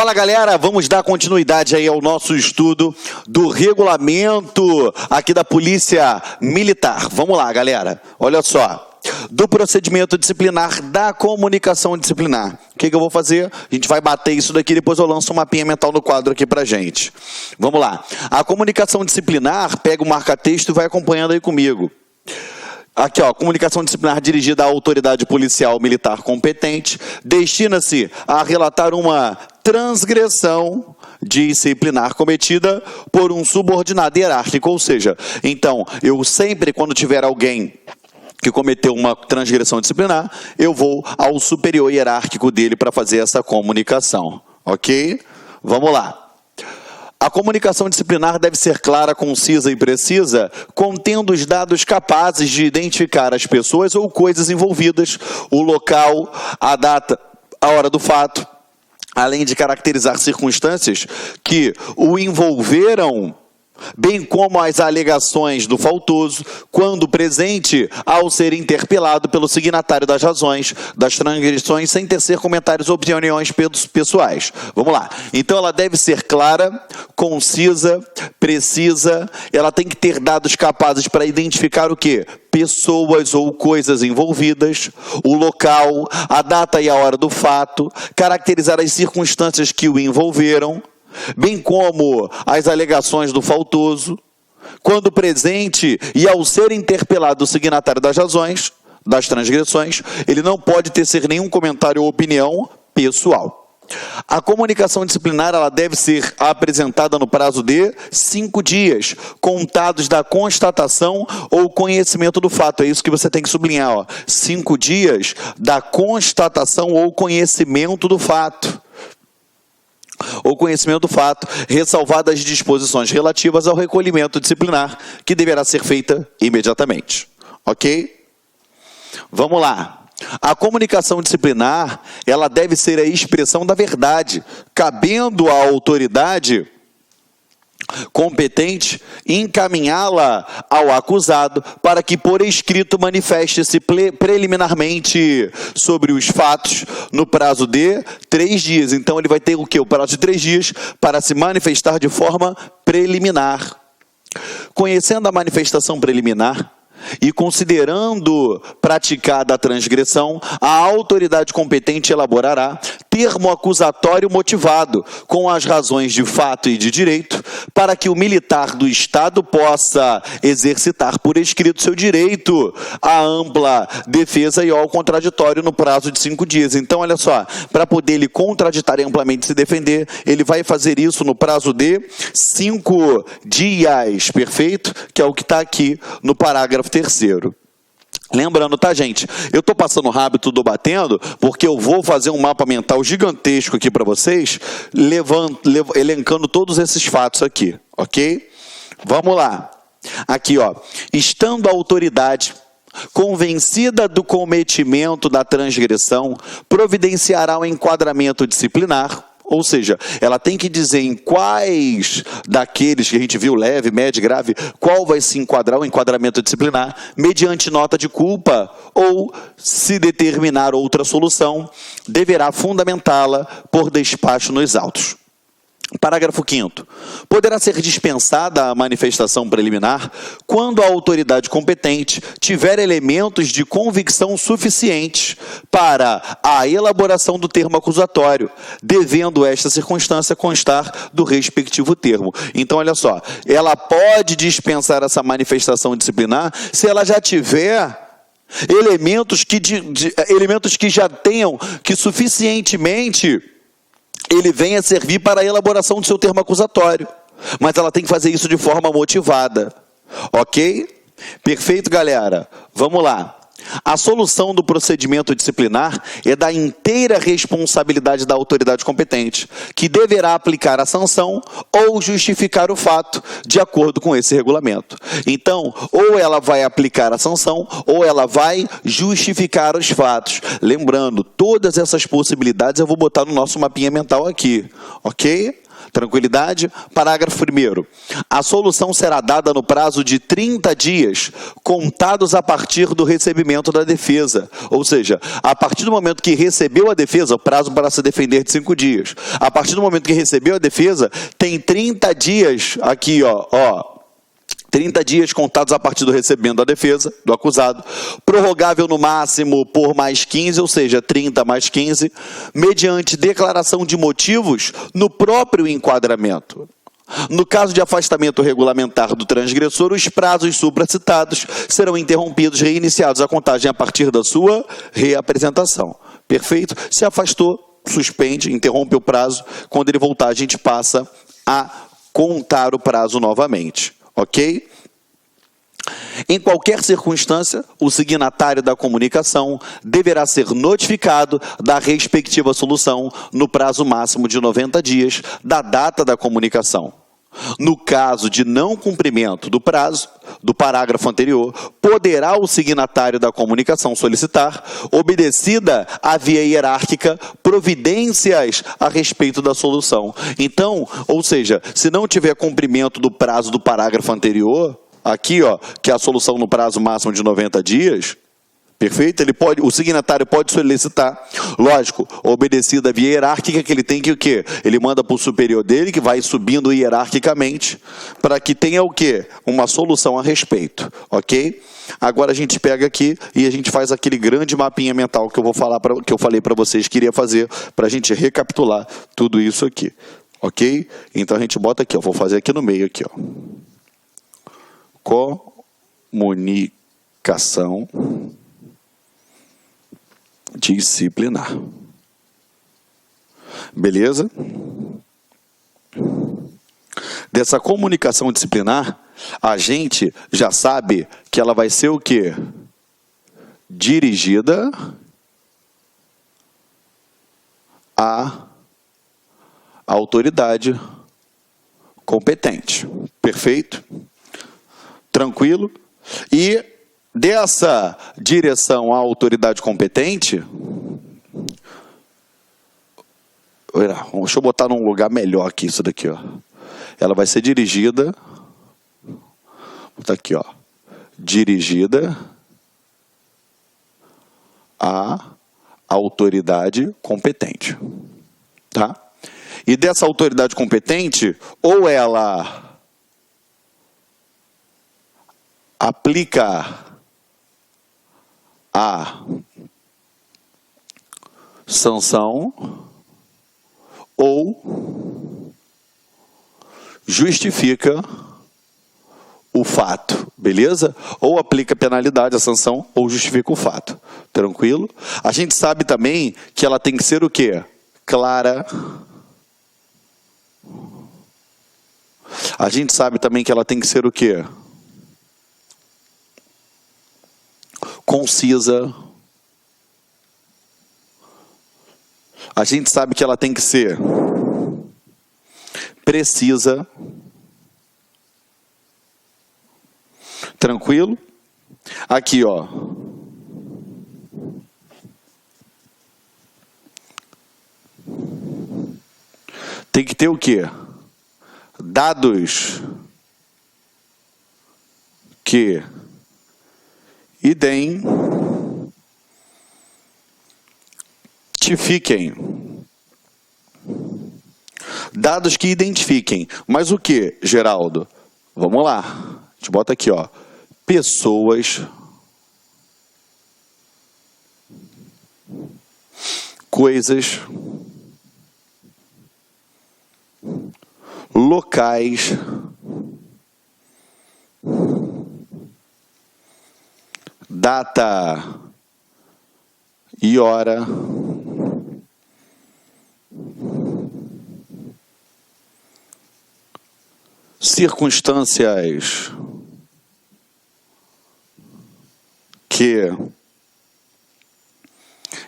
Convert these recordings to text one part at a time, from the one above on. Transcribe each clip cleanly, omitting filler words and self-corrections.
Fala, galera, vamos dar continuidade aí ao nosso estudo do regulamento aqui da Polícia Militar. Vamos lá, galera, olha só. Do procedimento disciplinar, da comunicação disciplinar. O que eu vou fazer? A gente vai bater isso daqui, depois eu lanço um mapinha mental no quadro aqui pra gente. Vamos lá. A comunicação disciplinar, pega o marca-texto e vai acompanhando aí comigo. Aqui, ó, comunicação disciplinar dirigida à autoridade policial militar competente, destina-se a relatar uma transgressão disciplinar cometida por um subordinado hierárquico, ou seja, então, eu sempre, quando tiver alguém que cometeu uma transgressão disciplinar, eu vou ao superior hierárquico dele para fazer essa comunicação, ok? Vamos lá. A comunicação disciplinar deve ser clara, concisa e precisa, contendo os dados capazes de identificar as pessoas ou coisas envolvidas, o local, a data, a hora do fato, além de caracterizar circunstâncias que o envolveram, bem como as alegações do faltoso, quando presente, ao ser interpelado pelo signatário das razões das transgressões, sem tecer comentários ou opiniões pessoais. Vamos lá. Então, ela deve ser clara, concisa, precisa, ela tem que ter dados capazes para identificar o quê? Pessoas ou coisas envolvidas, o local, a data e a hora do fato, caracterizar as circunstâncias que o envolveram, bem como as alegações do faltoso, quando presente e ao ser interpelado o signatário das razões, das transgressões, ele não pode tecer nenhum comentário ou opinião pessoal. A comunicação disciplinar, ela deve ser apresentada no prazo de 5 dias, contados da constatação ou conhecimento do fato. É isso que você tem que sublinhar, ó. 5 dias da constatação ou conhecimento do fato. Ou conhecimento do fato, ressalvadas as disposições relativas ao recolhimento disciplinar, que deverá ser feita imediatamente. Ok? Vamos lá. A comunicação disciplinar, ela deve ser a expressão da verdade, cabendo à autoridade competente encaminhá-la ao acusado para que por escrito manifeste-se preliminarmente sobre os fatos no prazo de 3 dias. Então ele vai ter o quê? O prazo de 3 dias para se manifestar de forma preliminar. Conhecendo a manifestação preliminar e considerando praticada a transgressão, a autoridade competente elaborará termo acusatório motivado com as razões de fato e de direito, para que o militar do Estado possa exercitar por escrito seu direito à ampla defesa e ao contraditório no prazo de 5 dias. Então, olha só, para poder ele contraditar e amplamente se defender, ele vai fazer isso no prazo de 5 dias, perfeito? Que é o que está aqui no parágrafo 3º. Lembrando, tá, gente? Eu estou passando rápido, tudo batendo, porque eu vou fazer um mapa mental gigantesco aqui para vocês, elencando todos esses fatos aqui, ok? Vamos lá. Aqui, ó. Estando a autoridade convencida do cometimento da transgressão, providenciará o enquadramento disciplinar. Ou seja, ela tem que dizer em quais daqueles que a gente viu, leve, médio, grave, qual vai se enquadrar o enquadramento disciplinar, mediante nota de culpa, ou, se determinar outra solução, deverá fundamentá-la por despacho nos autos. Parágrafo 5º. Poderá ser dispensada a manifestação preliminar quando a autoridade competente tiver elementos de convicção suficientes para a elaboração do termo acusatório, devendo esta circunstância constar do respectivo termo. Então, olha só, ela pode dispensar essa manifestação disciplinar se ela já tiver elementos que já tenham, que suficientemente ele venha servir para a elaboração do seu termo acusatório. Mas ela tem que fazer isso de forma motivada. Ok? Perfeito, galera? Vamos lá. A solução do procedimento disciplinar é da inteira responsabilidade da autoridade competente, que deverá aplicar a sanção ou justificar o fato de acordo com esse regulamento. Então, ou ela vai aplicar a sanção, ou ela vai justificar os fatos. Lembrando, todas essas possibilidades eu vou botar no nosso mapinha mental aqui, ok? Tranquilidade? Parágrafo 1º. A solução será dada no prazo de 30 dias, contados a partir do recebimento da defesa. Ou seja, a partir do momento que recebeu a defesa, o prazo para se defender de 5 dias. A partir do momento que recebeu a defesa, tem 30 dias aqui, 30 dias contados a partir do recebimento da defesa, do acusado, prorrogável no máximo por mais 15, ou seja, 30 mais 15, mediante declaração de motivos no próprio enquadramento. No caso de afastamento regulamentar do transgressor, os prazos supracitados serão interrompidos, reiniciados a contagem a partir da sua reapresentação. Perfeito? Se afastou, suspende, interrompe o prazo. Quando ele voltar, a gente passa a contar o prazo novamente. Ok? Em qualquer circunstância, o signatário da comunicação deverá ser notificado da respectiva solução no prazo máximo de 90 dias da data da comunicação. No caso de não cumprimento do prazo do parágrafo anterior, poderá o signatário da comunicação solicitar, obedecida a via hierárquica, providências a respeito da solução. Então, ou seja, se não tiver cumprimento do prazo do parágrafo anterior, aqui, que é a solução no prazo máximo de 90 dias, perfeito? O signatário pode solicitar, lógico, obedecida a via hierárquica, que ele tem que o quê? Ele manda para o superior dele, que vai subindo hierarquicamente, para que tenha o quê? Uma solução a respeito, ok? Agora a gente pega aqui e a gente faz aquele grande mapinha mental que eu falei para vocês que iria fazer, para a gente recapitular tudo isso aqui, ok? Então a gente bota aqui, vou fazer aqui no meio, aqui, comunicação disciplinar. Beleza? Dessa comunicação disciplinar, a gente já sabe que ela vai ser o quê? Dirigida à autoridade competente. Perfeito? Tranquilo? E dessa direção à autoridade competente, deixa eu botar num lugar melhor aqui isso daqui, Ela vai ser dirigida, vou botar aqui, dirigida à autoridade competente, tá? E dessa autoridade competente, ou ela aplica a sanção ou justifica o fato, beleza? Ou aplica a penalidade, a sanção, ou justifica o fato. Tranquilo? A gente sabe também que ela tem que ser o quê? Clara. A gente sabe também que ela tem que ser o quê? Concisa. A gente sabe que ela tem que ser precisa. Tranquilo? Aqui, tem que ter o quê? Dados que identifiquem. Dados que identifiquem. Mas o que, Geraldo? Vamos lá. A gente bota aqui, pessoas, coisas, locais, data e hora, circunstâncias que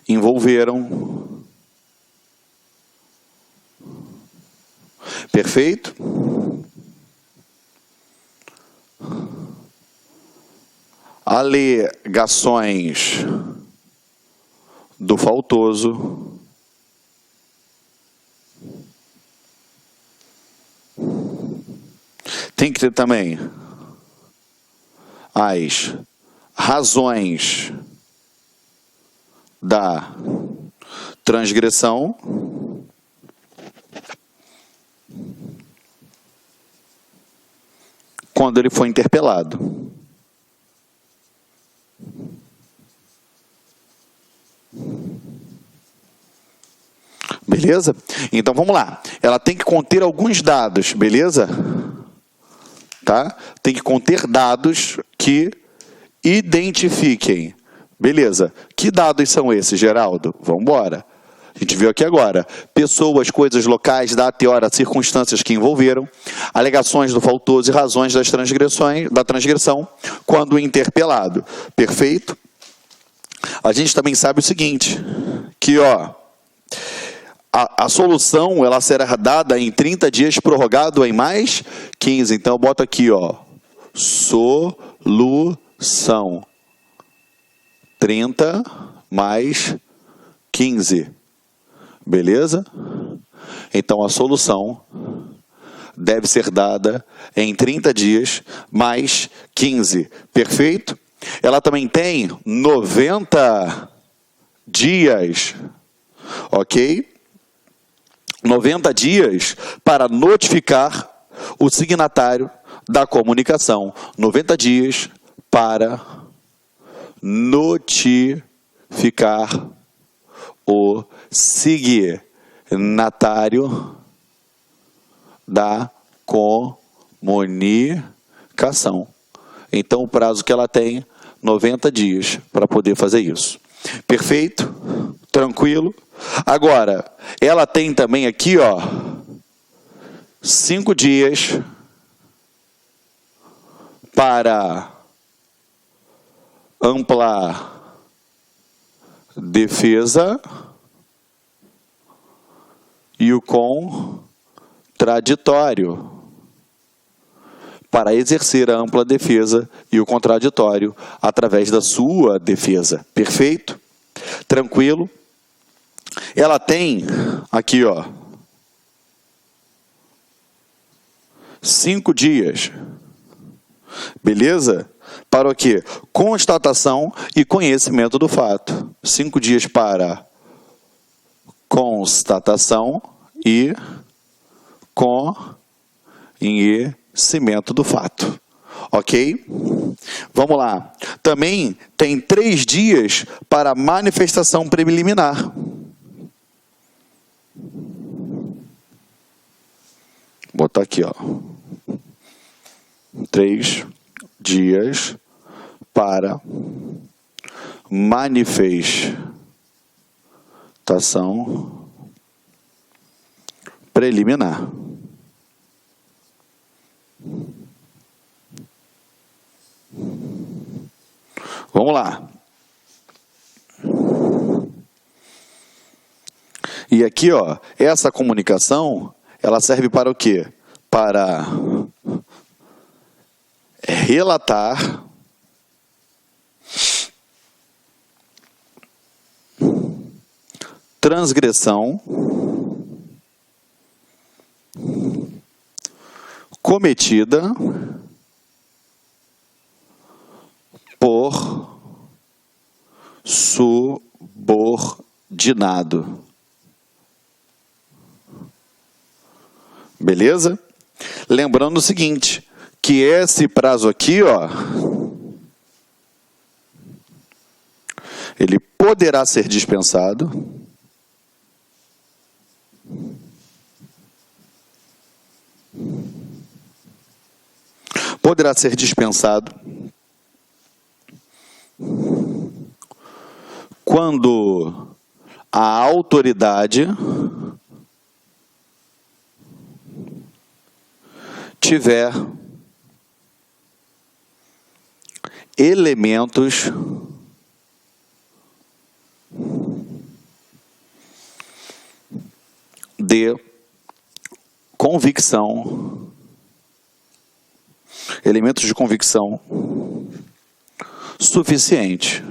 envolveram. Perfeito? Alegações do faltoso. tem que ter também as razões da transgressão quando ele foi interpelado. Beleza? Então vamos lá. Ela tem que conter alguns dados, beleza? Tá? Tem que conter dados que identifiquem. Beleza. Que dados são esses, Geraldo? Vamos embora. A gente viu aqui agora. Pessoas, coisas, locais, data e hora, circunstâncias que envolveram, alegações do faltoso e razões das transgressões, da transgressão quando interpelado. Perfeito? A gente também sabe o seguinte, que a solução ela será dada em 30 dias, prorrogado em mais 15. Então eu boto aqui, solução 30 mais 15. Beleza? Então a solução deve ser dada em 30 dias mais 15. Perfeito? Ela também tem 90 dias, ok? 90 dias para notificar o signatário da comunicação. 90 dias para notificar o signatário da comunicação. Então, o prazo que ela tem, 90 dias para poder fazer isso. Perfeito? Tranquilo? Agora, ela tem também aqui, 5 dias para ampla defesa e o contraditório. Para exercer a ampla defesa e o contraditório através da sua defesa. Perfeito? Tranquilo? Ela tem aqui, 5 dias. Beleza? Para o quê? Constatação e conhecimento do fato. 5 dias para constatação e conhecimento do fato. Ok? Vamos lá. Também tem 3 dias para manifestação preliminar. Vou botar aqui, 3 dias para manifestação preliminar. Vamos lá. E aqui, essa comunicação, ela serve para o quê? Para relatar transgressão cometida por subordinado. Beleza? Lembrando o seguinte, que esse prazo aqui, ele poderá ser dispensado, quando a autoridade tiver elementos de convicção, suficiente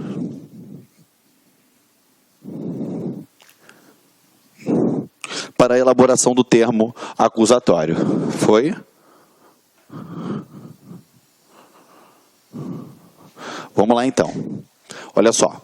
para a elaboração do termo acusatório. Foi? Vamos lá então. Olha só.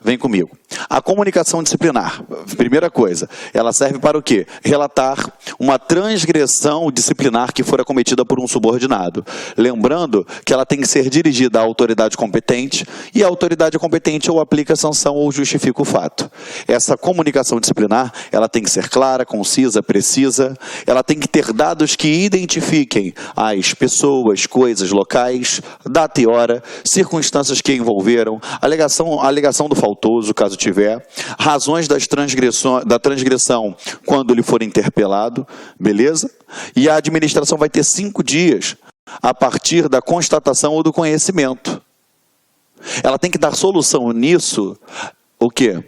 Vem comigo. A comunicação disciplinar, primeira coisa, ela serve para o quê? Relatar uma transgressão disciplinar que fora cometida por um subordinado. Lembrando que ela tem que ser dirigida à autoridade competente e a autoridade competente ou aplica a sanção ou justifica o fato. Essa comunicação disciplinar, ela tem que ser clara, concisa, precisa, ela tem que ter dados que identifiquem as pessoas, coisas, locais, data e hora, circunstâncias que envolveram, alegação do faltoso, caso tiver, razões da transgressão quando ele for interpelado, beleza? E a administração vai ter 5 dias a partir da constatação ou do conhecimento. Ela tem que dar solução nisso, o quê?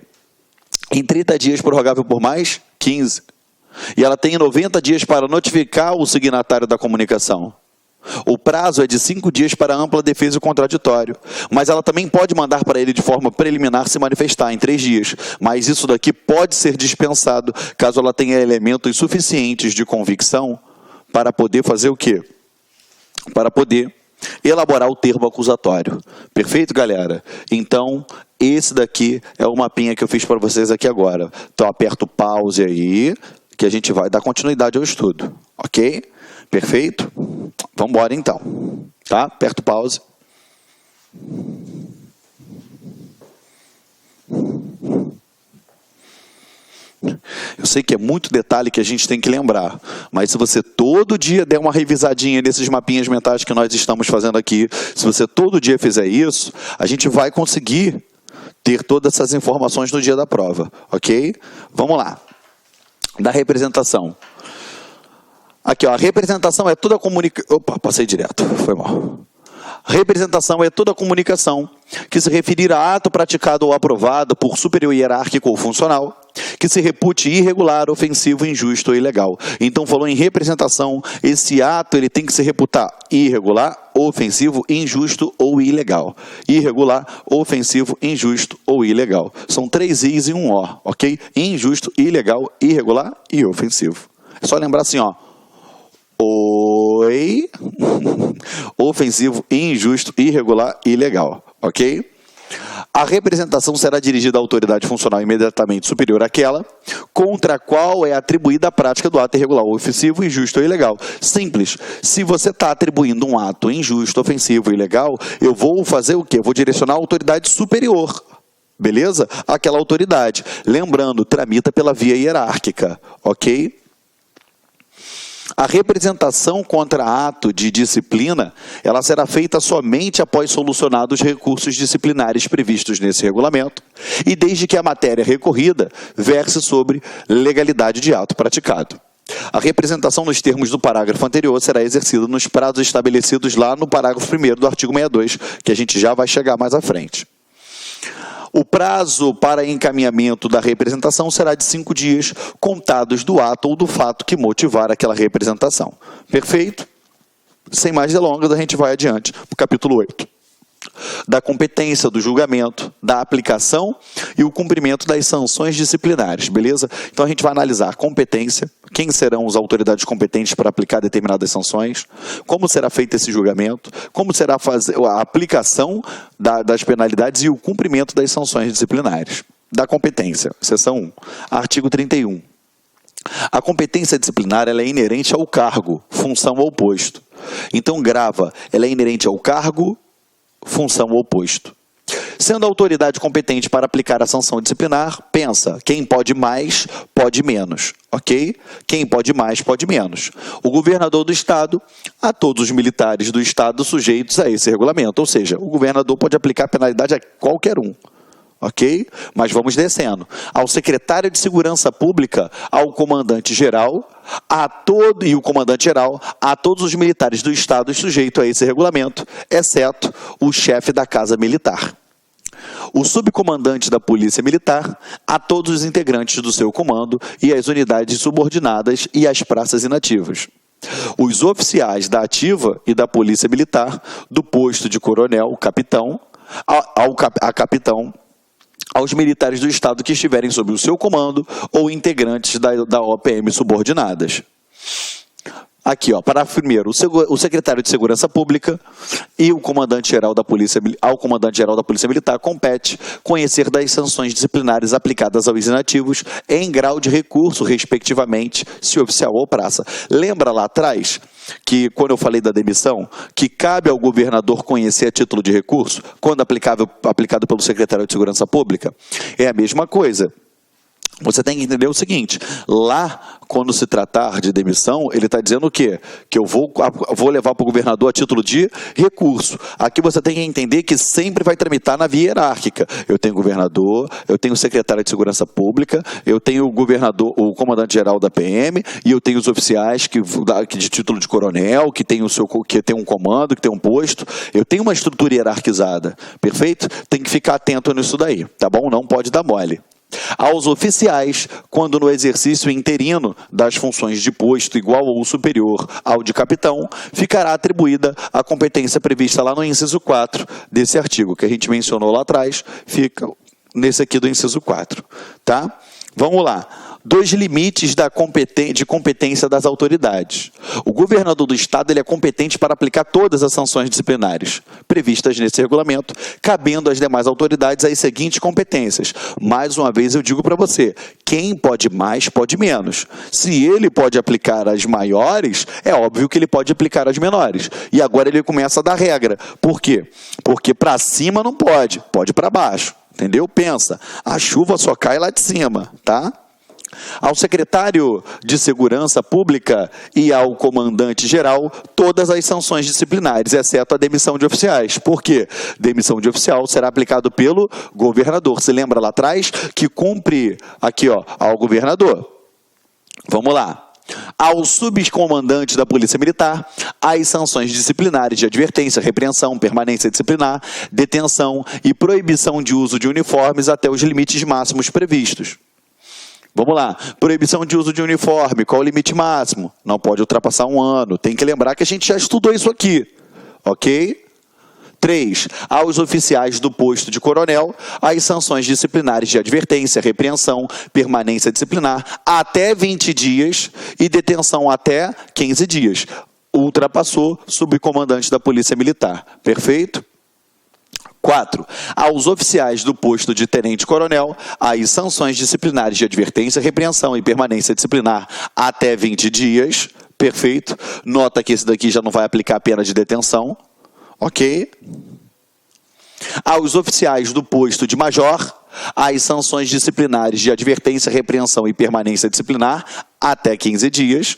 Em 30 dias, prorrogável por mais 15. E ela tem 90 dias para notificar o signatário da comunicação. O prazo é de 5 dias para ampla defesa e contraditório, mas ela também pode mandar para ele de forma preliminar se manifestar em 3 dias, mas isso daqui pode ser dispensado caso ela tenha elementos suficientes de convicção para poder fazer o quê? Para poder elaborar o termo acusatório. Perfeito, galera? Então, esse daqui é o mapinha que eu fiz para vocês aqui agora. Então, aperta o pause aí, que a gente vai dar continuidade ao estudo, ok? Perfeito? Vamos embora então, tá? Aperta o pause. Eu sei que é muito detalhe que a gente tem que lembrar, mas se você todo dia der uma revisadinha nesses mapinhas mentais que nós estamos fazendo aqui, se você todo dia fizer isso, a gente vai conseguir ter todas essas informações no dia da prova, ok? Vamos lá. Da representação. Aqui, ó, a representação é toda a comunicação... Opa, passei direto, foi mal. Representação é toda a comunicação que se referir a ato praticado ou aprovado por superior hierárquico ou funcional, que se repute irregular, ofensivo, injusto ou ilegal. Então, falou em representação, esse ato ele tem que se reputar irregular, ofensivo, injusto ou ilegal. Irregular, ofensivo, injusto ou ilegal. São 3 I's e um O, ok? Injusto, ilegal, irregular e ofensivo. É só lembrar assim, ó. Oi, ofensivo, injusto, irregular e ilegal, ok? A representação será dirigida à autoridade funcional imediatamente superior àquela contra a qual é atribuída a prática do ato irregular, ofensivo, injusto ou ilegal. Simples. Se você está atribuindo um ato injusto, ofensivo ou ilegal, eu vou fazer o quê? Eu vou direcionar a autoridade superior, beleza? Aquela autoridade. Lembrando, tramita pela via hierárquica, ok? A representação contra ato de disciplina, ela será feita somente após solucionados os recursos disciplinares previstos nesse regulamento e desde que a matéria recorrida verse sobre legalidade de ato praticado. A representação nos termos do parágrafo anterior será exercida nos prazos estabelecidos lá no parágrafo 1º do artigo 62, que a gente já vai chegar mais à frente. O prazo para encaminhamento da representação será de 5 dias, contados do ato ou do fato que motivar aquela representação. Perfeito? Sem mais delongas, a gente vai adiante para o capítulo 8. Da competência, do julgamento, da aplicação e o cumprimento das sanções disciplinares, beleza? Então a gente vai analisar a competência, quem serão as autoridades competentes para aplicar determinadas sanções, como será feito esse julgamento, como será a aplicação das penalidades e o cumprimento das sanções disciplinares. Da competência, seção 1, artigo 31. A competência disciplinar ela é inerente ao cargo, função ou posto. Então grava, ela é inerente ao cargo, função ou posto. Sendo a autoridade competente para aplicar a sanção disciplinar, pensa, quem pode mais, pode menos, ok? Quem pode mais, pode menos. O governador do estado, a todos os militares do estado sujeitos a esse regulamento, ou seja, o governador pode aplicar penalidade a qualquer um, ok? Mas vamos descendo. Ao secretário de Segurança Pública, ao comandante-geral, e o comandante-geral, a todos os militares do estado sujeitos a esse regulamento, exceto o chefe da Casa Militar. O subcomandante da Polícia Militar, a todos os integrantes do seu comando e as unidades subordinadas e as praças inativas. Os oficiais da ativa e da Polícia Militar, do posto de coronel, capitão, a capitão, aos militares do Estado que estiverem sob o seu comando ou integrantes da OPM subordinadas. Aqui, ó, parágrafo 1º, o secretário de Segurança Pública e o comandante-geral da Polícia Militar compete conhecer das sanções disciplinares aplicadas aos inativos em grau de recurso, respectivamente, se oficial ou praça. Lembra lá atrás que, quando eu falei da demissão, que cabe ao governador conhecer a título de recurso, quando aplicado pelo secretário de Segurança Pública? É a mesma coisa. Você tem que entender o seguinte, lá, quando se tratar de demissão, ele está dizendo o quê? Que eu vou levar para o governador a título de recurso. Aqui você tem que entender que sempre vai tramitar na via hierárquica. Eu tenho governador, eu tenho secretário de Segurança Pública, eu tenho o governador, o comandante-geral da PM, e eu tenho os oficiais que de título de coronel, que tem um comando, que tem um posto. Eu tenho uma estrutura hierarquizada, perfeito? Tem que ficar atento nisso daí, tá bom? Não pode dar mole. Aos oficiais, quando no exercício interino das funções de posto igual ou superior ao de capitão, ficará atribuída a competência prevista lá no inciso 4 desse artigo, que a gente mencionou lá atrás, fica nesse aqui do inciso 4, tá? Vamos lá. 2 limites de competência das autoridades. O governador do Estado ele é competente para aplicar todas as sanções disciplinares previstas nesse regulamento, cabendo às demais autoridades as seguintes competências. Mais uma vez eu digo para você, quem pode mais, pode menos. Se ele pode aplicar as maiores, é óbvio que ele pode aplicar as menores. E agora ele começa a dar regra. Por quê? Porque para cima não pode, pode para baixo. Entendeu? Pensa, a chuva só cai lá de cima, tá? Ao secretário de Segurança Pública e ao comandante-geral, todas as sanções disciplinares, exceto a demissão de oficiais. Por quê? Demissão de oficial será aplicado pelo governador. Se lembra lá atrás que cumpre aqui, ó, ao governador. Vamos lá. Ao subcomandante da Polícia Militar, as sanções disciplinares de advertência, repreensão, permanência disciplinar, detenção e proibição de uso de uniformes até os limites máximos previstos. Vamos lá, proibição de uso de uniforme, qual o limite máximo? Não pode ultrapassar 1 ano, tem que lembrar que a gente já estudou isso aqui, ok? 3. Aos oficiais do posto de coronel, as sanções disciplinares de advertência, repreensão, permanência disciplinar, até 20 dias e detenção até 15 dias. Ultrapassou, subcomandante da Polícia Militar, perfeito? 4. Aos oficiais do posto de tenente-coronel, as sanções disciplinares de advertência, repreensão e permanência disciplinar até 20 dias. Perfeito. Nota que esse daqui já não vai aplicar a pena de detenção. Ok. Aos oficiais do posto de major, as sanções disciplinares de advertência, repreensão e permanência disciplinar até 15 dias.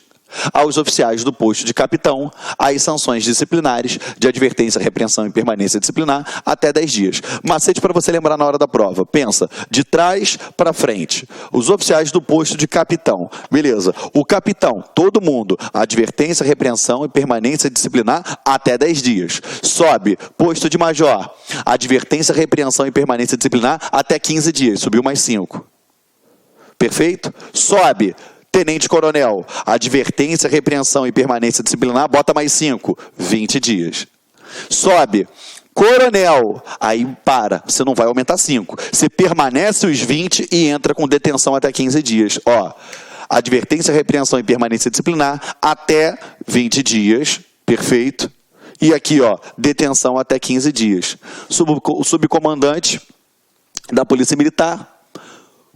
Aos oficiais do posto de capitão, as sanções disciplinares de advertência, repreensão e permanência disciplinar até 10 dias. Macete para você lembrar na hora da prova. Pensa, de trás para frente. Os oficiais do posto de capitão. Beleza. O capitão, todo mundo, advertência, repreensão e permanência disciplinar até 10 dias. Sobe, posto de major, advertência, repreensão e permanência disciplinar até 15 dias. Subiu mais 5. Perfeito? Sobe. Tenente-coronel, advertência, repreensão e permanência disciplinar, bota mais 5, 20 dias. Sobe, coronel, aí para, você não vai aumentar 5. Você permanece os 20 e entra com detenção até 15 dias. Ó, advertência, repreensão e permanência disciplinar até 20 dias, perfeito. E aqui, ó, detenção até 15 dias. O subcomandante da Polícia Militar,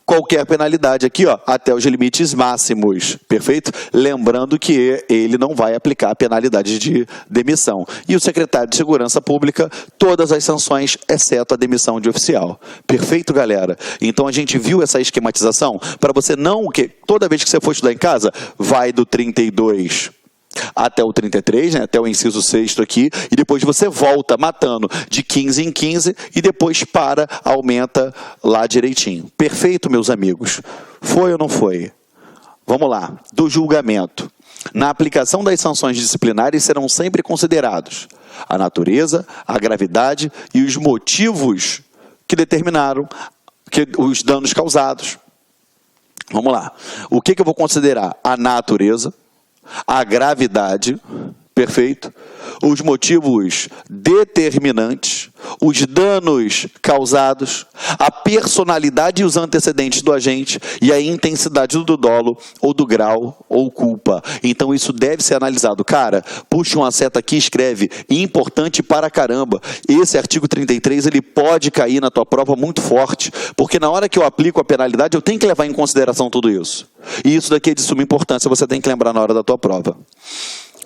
qualquer penalidade aqui, ó, até os limites máximos, perfeito? Lembrando que ele não vai aplicar a penalidade de demissão. E o secretário de Segurança Pública, todas as sanções, exceto a demissão de oficial. Perfeito, galera? Então a gente viu essa esquematização para você não, que toda vez que você for estudar em casa, vai do 32 até o 33, né, até o inciso 6º aqui, e depois você volta matando de 15 em 15 e depois aumenta lá direitinho. Perfeito, meus amigos? Foi ou não foi? Vamos lá. Do julgamento. Na aplicação das sanções disciplinares serão sempre considerados a natureza, a gravidade e os motivos que determinaram os danos causados. Vamos lá. O que eu vou considerar? A natureza, a gravidade, Perfeito? Os motivos determinantes, os danos causados, a personalidade e os antecedentes do agente e a intensidade do dolo ou do grau ou culpa. Então isso deve ser analisado. Cara, puxa uma seta aqui e escreve importante para caramba. Esse artigo 33 ele pode cair na tua prova muito forte, porque na hora que eu aplico a penalidade eu tenho que levar em consideração tudo isso. E isso daqui é de suma importância, você tem que lembrar na hora da tua prova.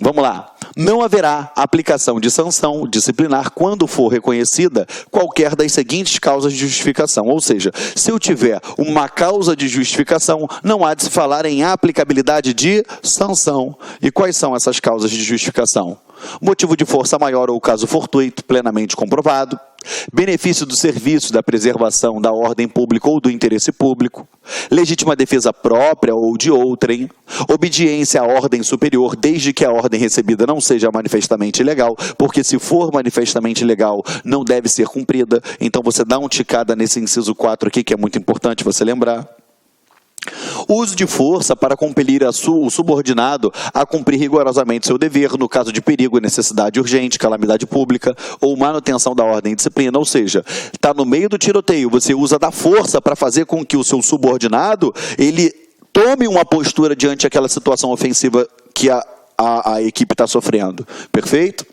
Vamos lá. Não haverá aplicação de sanção disciplinar quando for reconhecida qualquer das seguintes causas de justificação. Ou seja, se eu tiver uma causa de justificação, não há de se falar em aplicabilidade de sanção. E quais são essas causas de justificação? Motivo de força maior ou caso fortuito, plenamente comprovado. Benefício do serviço da preservação da ordem pública ou do interesse público. Legítima defesa própria ou de outrem. Obediência à ordem superior, desde que a ordem recebida não seja manifestamente ilegal, porque se for manifestamente ilegal, não deve ser cumprida. Então você dá uma ticada nesse inciso 4 aqui, que é muito importante você lembrar. Uso de força para compelir o subordinado a cumprir rigorosamente seu dever no caso de perigo, necessidade urgente, calamidade pública ou manutenção da ordem e disciplina. Ou seja, está no meio do tiroteio, você usa da força para fazer com que o seu subordinado ele tome uma postura diante daquela situação ofensiva que a equipe está sofrendo. Perfeito?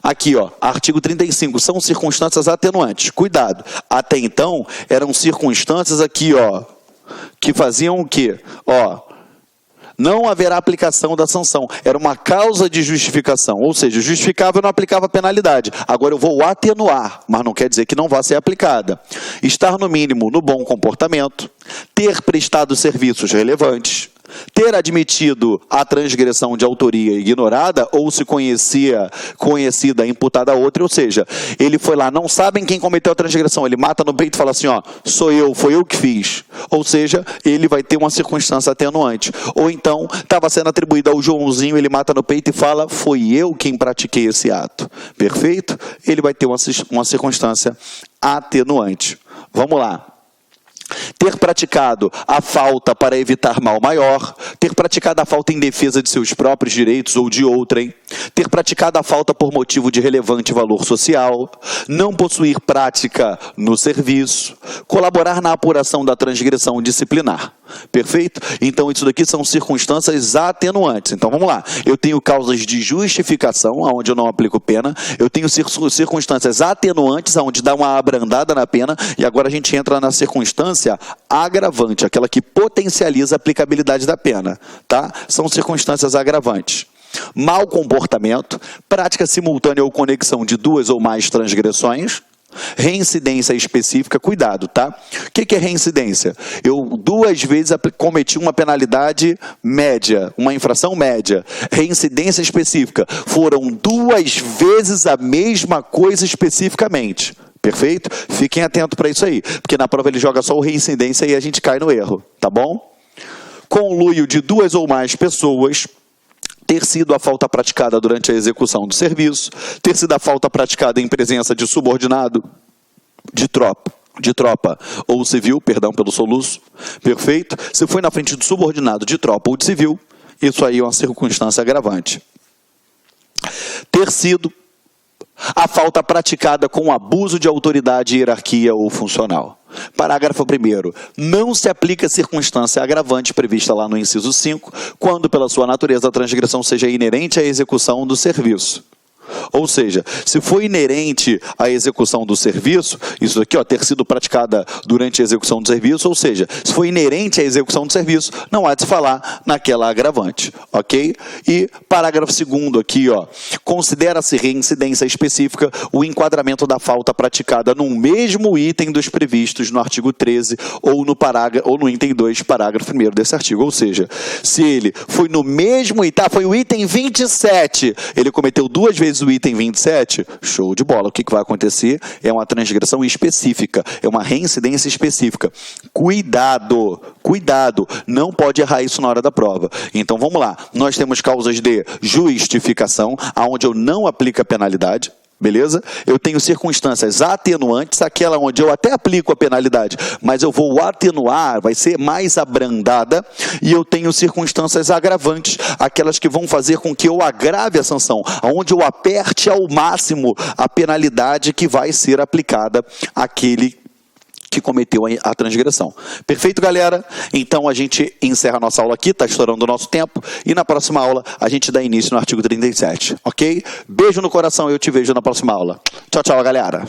Aqui, ó, artigo 35, são circunstâncias atenuantes. Cuidado, até então eram circunstâncias aqui, ó, que faziam o quê? Ó, não haverá aplicação da sanção. Era uma causa de justificação, ou seja, justificava e não aplicava penalidade. Agora eu vou atenuar, mas não quer dizer que não vá ser aplicada. Estar no mínimo no bom comportamento, ter prestado serviços relevantes, ter admitido a transgressão de autoria ignorada ou se conhecida, imputada a outra, ou seja, ele foi lá, não sabem quem cometeu a transgressão, ele mata no peito e fala assim, ó, sou eu, foi eu que fiz. Ou seja, ele vai ter uma circunstância atenuante. Ou então, estava sendo atribuído ao Joãozinho, ele mata no peito e fala, foi eu quem pratiquei esse ato. Perfeito? Ele vai ter uma circunstância atenuante. Vamos lá. Ter praticado a falta para evitar mal maior, ter praticado a falta em defesa de seus próprios direitos ou de outrem, ter praticado a falta por motivo de relevante valor social, não possuir prática no serviço, colaborar na apuração da transgressão disciplinar. Perfeito? Então isso daqui são circunstâncias atenuantes. Então vamos lá. Eu tenho causas de justificação, onde eu não aplico pena. Eu tenho circunstâncias atenuantes, onde dá uma abrandada na pena. E agora a gente entra na circunstância agravante, aquela que potencializa a aplicabilidade da pena. Tá? São circunstâncias agravantes. Mau comportamento, prática simultânea ou conexão de duas ou mais transgressões. Reincidência específica, cuidado, tá? O que é reincidência? Eu 2 vezes cometi uma penalidade média, uma infração média. Reincidência específica, foram 2 vezes a mesma coisa especificamente. Perfeito? Fiquem atentos para isso aí, porque na prova ele joga só o reincidência e a gente cai no erro, tá bom? Conluio de 2 ou mais pessoas. Ter sido a falta praticada durante a execução do serviço, ter sido a falta praticada em presença de subordinado, de tropa ou civil, perdão pelo soluço, perfeito? Se foi na frente do subordinado, de tropa ou de civil, isso aí é uma circunstância agravante. Ter sido a falta praticada com abuso de autoridade, hierarquia ou funcional. Parágrafo 1º. Não se aplica circunstância agravante prevista lá no inciso 5, quando pela sua natureza a transgressão seja inerente à execução do serviço. Ou seja, se foi inerente à execução do serviço, isso aqui, ó, ter sido praticada durante a execução do serviço, ou seja, se foi inerente à execução do serviço, não há de se falar naquela agravante, ok? E parágrafo 2º aqui, ó, considera-se reincidência específica o enquadramento da falta praticada no mesmo item dos previstos no artigo 13 ou no item 2, parágrafo 1º desse artigo, ou seja, se ele foi no mesmo item, foi o item 27, ele cometeu 2 vezes o item 27, show de bola. O que vai acontecer é uma transgressão específica, é uma reincidência específica. Cuidado, cuidado, não pode errar isso na hora da prova. Então vamos lá, nós temos causas de justificação, onde eu não aplico a penalidade, beleza? Eu tenho circunstâncias atenuantes, aquela onde eu até aplico a penalidade, mas eu vou atenuar, vai ser mais abrandada, e eu tenho circunstâncias agravantes, aquelas que vão fazer com que eu agrave a sanção, onde eu aperte ao máximo a penalidade que vai ser aplicada àquele que cometeu a transgressão. Perfeito, galera? Então a gente encerra a nossa aula aqui, está estourando o nosso tempo, e na próxima aula a gente dá início no artigo 37, ok? Beijo no coração e eu te vejo na próxima aula. Tchau, tchau, galera.